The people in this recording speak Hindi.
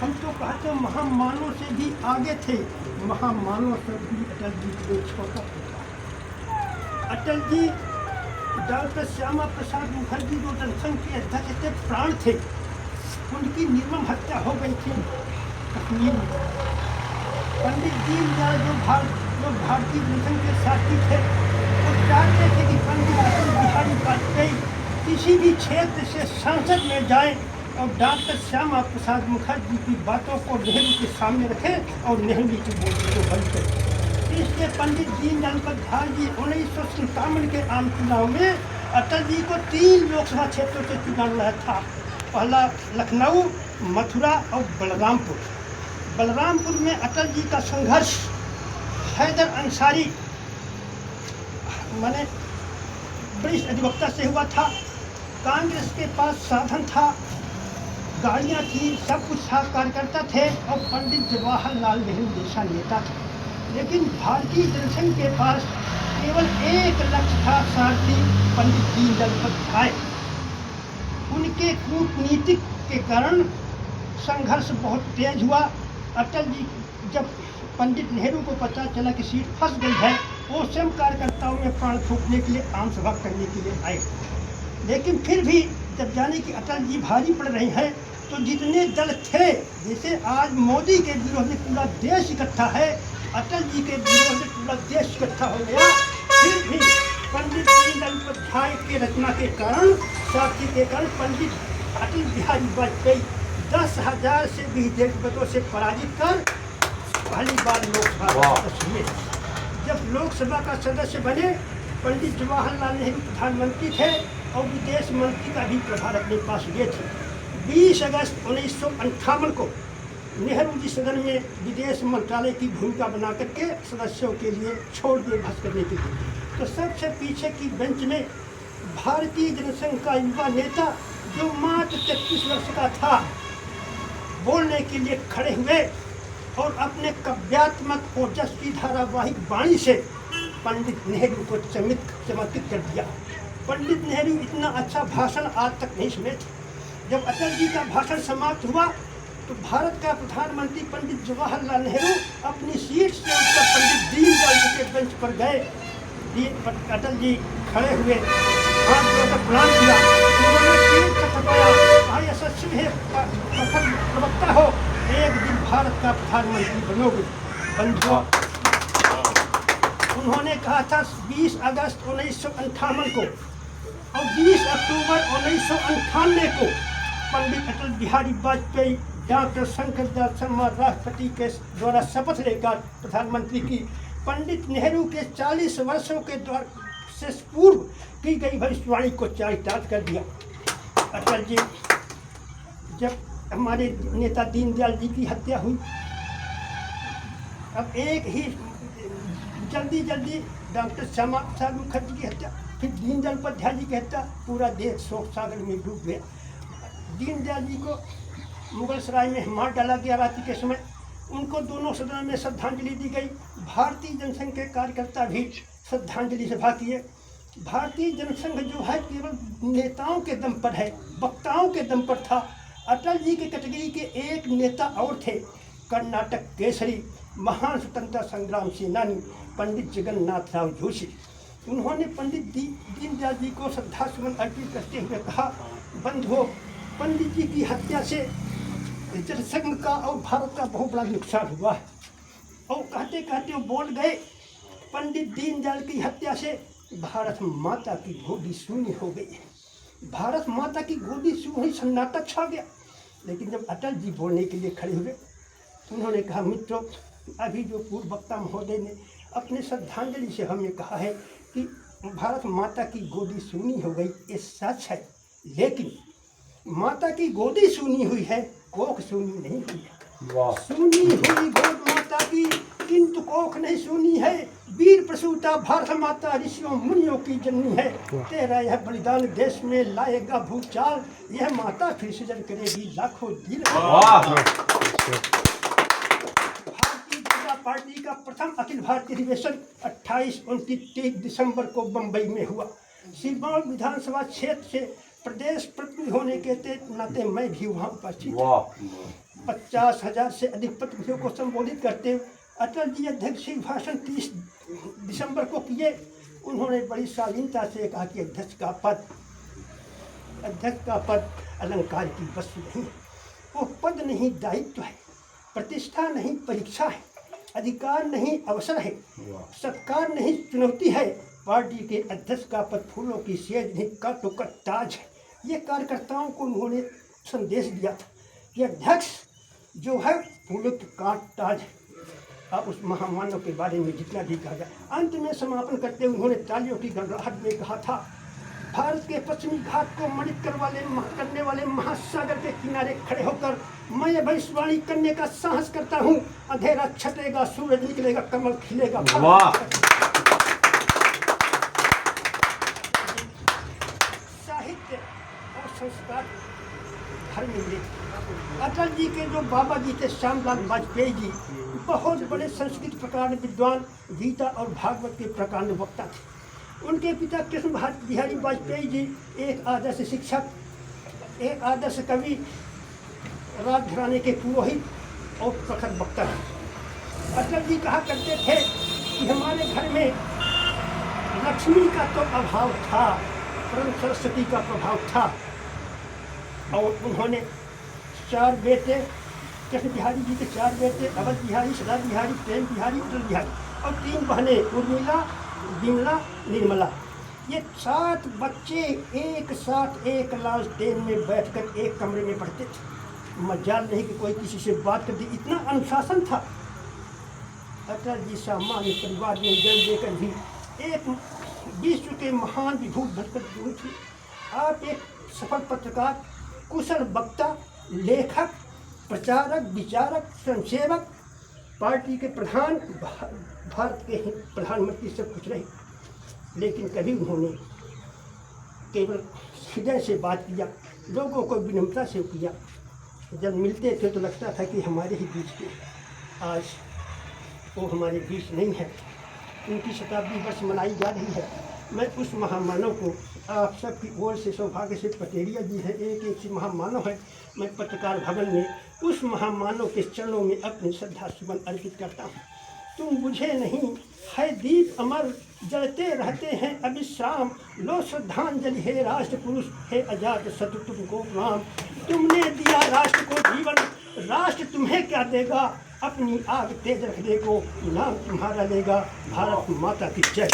हम तो कहते महामानव से भी आगे थे, महामानव से भी अटल जी को छोटा होता। अटल जी डॉक्टर श्यामा प्रसाद मुखर्जी जो जनसंघ के अध्यक्ष थे, प्राण थे, उनकी निर्मम हत्या हो गई थी कश्मीर में। पंडित दीनदयाल जो भारतीय जनसंघ के साथी थे, वो चाहते थे कि पंडित अटल बिहारी वाजपेयी किसी भी क्षेत्र से संसद में जाएं और डॉक्टर श्यामा प्रसाद मुखर्जी की बातों को नेहरू के सामने रखें और नेहरू की बोली को बंद करें। इसलिए पंडित दीनदयाल उपाध्याय जी 1957 के आम चुनाव में अटल जी को 3 लोकसभा क्षेत्रों से चुना लड़ा था। पहला लखनऊ, मथुरा और बलरामपुर। बलरामपुर में अटल जी का संघर्ष हैदर अंसारी माने ब्रिटिश अधिवक्ता से हुआ था। कांग्रेस के पास साधन था, गाड़ियाँ थी, सब कुछ था, कार्यकर्ता थे और पंडित जवाहरलाल नेहरू जैसा नेता था। लेकिन भारतीय जनसंघ के पास केवल एक लक्ष्य था, सारथी पंडित दीनदयाल उपाध्याय। उनके कूटनीतिक के कारण संघर्ष बहुत तेज हुआ। अटल जी जब पंडित नेहरू को पता चला कि सीट फंस गई है, वो स्वयं कार्यकर्ताओं में प्राण फूंकने के लिए आम सभा करने के लिए आए। लेकिन फिर भी जब जाने कि अटल जी भारी पड़ रहे हैं, तो जितने दल थे, जैसे आज मोदी के विरोध में पूरा देश इकट्ठा है, अटल जी के विरोध में पूरा देश इकट्ठा हो गया। फिर भी पंडित दीनदयाल उपाध्याय के रचना के कारण, साथी के कारण पंडित अटल बिहारी वाजपेयी 10,000 से भी अधिक मतों से पराजित कर पहली बार लोकसभा सदस्य हुए। जब लोकसभा का सदस्य बने, पंडित जवाहरलाल नेहरू प्रधानमंत्री थे और विदेश मंत्री का भी प्रभार अपने पास लिए थे। 20 अगस्त 1958 को नेहरू जी सदन में विदेश मंत्रालय की भूमिका बना करके सदस्यों के लिए छोड़ दिए बहस करने के लिए। तो सबसे पीछे की बेंच में भारतीय जनसंघ का युवा नेता जो मात्र 33 वर्ष का था, बोलने के लिए खड़े हुए और अपने काव्यात्मक ओजस्वी धारावाहिक वाणी से पंडित नेहरू को चमत्कृत कर दिया। पंडित नेहरू इतना अच्छा भाषण आज तक नहीं सुने थे। जब अटल जी का भाषण समाप्त हुआ, तो भारत का प्रधानमंत्री पंडित जवाहरलाल नेहरू अपनी सीट से उठकर पंडित दीनदयाल जी के बेंच पर गए। अटल जी खड़े हुए, हाथ जोड़कर प्रणाम किया। उन्होंने तीर थपथपाया, भाई यशस्वी है, प्रवक्ता हो, एक दिन भारत का प्रधानमंत्री बनोगे। बंधुओं, उन्होंने कहा था 20 अगस्त 1958 को और 20 अक्टूबर 1998 को पंडित अटल बिहारी वाजपेयी डॉक्टर शंकर दयाल शर्मा राष्ट्रपति के द्वारा शपथ लेकर प्रधानमंत्री की पंडित नेहरू के 40 वर्षों के द्वार से पूर्व की गई भविष्यवाणी को चारितार्थ कर दिया। अटल जी, जब हमारे नेता दीनदयाल जी की हत्या हुई, अब एक ही जल्दी डॉक्टर श्यामा प्रसाद मुखर्जी की हत्या, फिर दीनदयाल उपाध्याय जी की हत्या, पूरा देश शोक सागर में डूब गया। दीनदयाल जी को मुगल सराय में मार डाला गया रात्रि के समय। उनको दोनों सदनों में श्रद्धांजलि दी गई। भारतीय जनसंघ के कार्यकर्ता भी श्रद्धांजलि सभा किए। भारतीय जनसंघ जो है केवल नेताओं के दम पर है, वक्ताओं के दम पर था। अटल जी के कैटेगरी के एक नेता और थे, कर्नाटक केसरी, महान स्वतंत्रता संग्राम सेनानी पंडित जगन्नाथ राव जोशी। उन्होंने पंडित दीनदयाल जी को श्रद्धासुमन अर्पित करते हुए कहा, बंधुओं, पंडित जी की हत्या से जनसंघ का और भारत का बहुत बड़ा नुकसान हुआ है। और कहते कहते वो बोल गए, पंडित दीनदयाल की हत्या से भारत माता की गोदी शून्य हो गई है। भारत माता की गोदी शून्य, सन्नाटा छा गया। लेकिन जब अटल जी बोलने के लिए खड़े हुए, तो उन्होंने कहा, मित्रों, अभी जो पूर्व वक्ता महोदय ने अपने श्रद्धांजलि से हमें कहा है कि भारत माता की गोदी शून्य हो गई, ये सच है। लेकिन माता की गोदी शून्य हुई है, कोख शून्य नहीं हुई है। शून्य हुई गोद माता की, किंतु कोख नहीं शून्य है। वीर प्रसूता भारत माता ऋषियों मुनियों की जननी है। तेरा यह बलिदान देश में लाएगा भूचाल, यह माता फिर सृजन करेगी लाखों दिल। भारतीय जनता पार्टी का प्रथम अखिल भारतीय अधिवेशन 28-29 दिसंबर को बम्बई में हुआ। सिरमौर विधानसभा क्षेत्र से प्रदेश प्रतिनिधि होने के नाते मैं भी वहाँ उपस्थित था। 50,000 से अधिक प्रतिनिधियों को संबोधित करते हुए अटल जी अध्यक्ष भाषण 30 दिसंबर को किए। उन्होंने बड़ी शालीनता से कहा कि अध्यक्ष का पद अलंकार की वस्तु नहीं है, वो पद नहीं दायित्व है, प्रतिष्ठा नहीं परीक्षा है, अधिकार नहीं अवसर है, सत्कार नहीं चुनौती है। पार्टी के अध्यक्ष का पद फूलों की सेज नहीं का ताज है। ये कार्यकर्ताओं को उन्होंने संदेश दिया था कि अध्यक्ष जो है फूलों का ताज है। अब उस महामानव के बारे में जितना भी कहा जाए। अंत में समापन करते हुए उन्होंने तालियों की गड़गड़ाहट में कहा था, भारत के पश्चिमी घाट को मणित करने वाले महासागर के किनारे खड़े होकर मैं भविष्यवाणी करने का साहस करता हूँ, अंधेरा छटेगा, सूरज निकलेगा, कमल खिलेगा। साहित्य और संस्कार घर में मिले। अटल जी के जो बाबा जी थे श्यामलाल वाजपेयी जी बहुत बड़े संस्कृत प्रकार विद्वान, गीता और भागवत के प्रकार वक्ता थे। उनके पिता कृष्ण बिहारी वाजपेयी जी एक आदर्श शिक्षक, एक आदर्श कवि, राजघराने के पुरोहित और प्रखर वक्ता थे। अटल जी कहा करते थे कि हमारे घर में लक्ष्मी का तो अभाव था, परंतु सरस्वती का प्रभाव था। और उन्होंने 4 बेटे, कृष्ण बिहारी जी के 4 बेटे, अवध बिहारी, सदा बिहारी, प्रेम बिहारी, अटल बिहारी, और 3 बहनें उर्मिला, विमला, निर्मला। ये 7 बच्चे एक साथ एक लालटेन में बैठकर एक कमरे में पढ़ते थे। मजाल नहीं कि कोई किसी से बात करती, इतना अनुशासन था। अटल जी सामान्य परिवार में जन्म लेकर भी एक विश्व के महान विभूत बनकर जुड़े थे। आप एक सफल पत्रकार, कुशल वक्ता, लेखक, प्रचारक, विचारक, स्वयंसेवक, पार्टी के प्रधान, भारत के प्रधानमंत्री सब कुछ रहे। लेकिन कभी उन्होंने केवल हृदय से बात किया, लोगों को विनम्रता से किया। जब मिलते थे तो लगता था कि हमारे ही बीच के। आज वो हमारे बीच नहीं है। उनकी शताब्दी वर्ष मनाई जा रही है। मैं उस महामानव को आप सबकी ओर से सौभाग्य से पटेरिया जी है, एक से महामानव है, मैं पत्रकार भवन में उस महामानव के चरणों में अपनी श्रद्धा सुमन अर्पित करता हूँ। तुम बुझे नहीं है दीप अमर, जलते रहते हैं अविश्राम, लो श्रद्धांजलि है राष्ट्र पुरुष है अजात शत्रु तुमको प्रणाम। तुमने दिया राष्ट्र को जीवन, राष्ट्र तुम्हें क्या देगा, अपनी आग तेज रखने को नाम तुम्हारा लेगा। भारत माता की जय।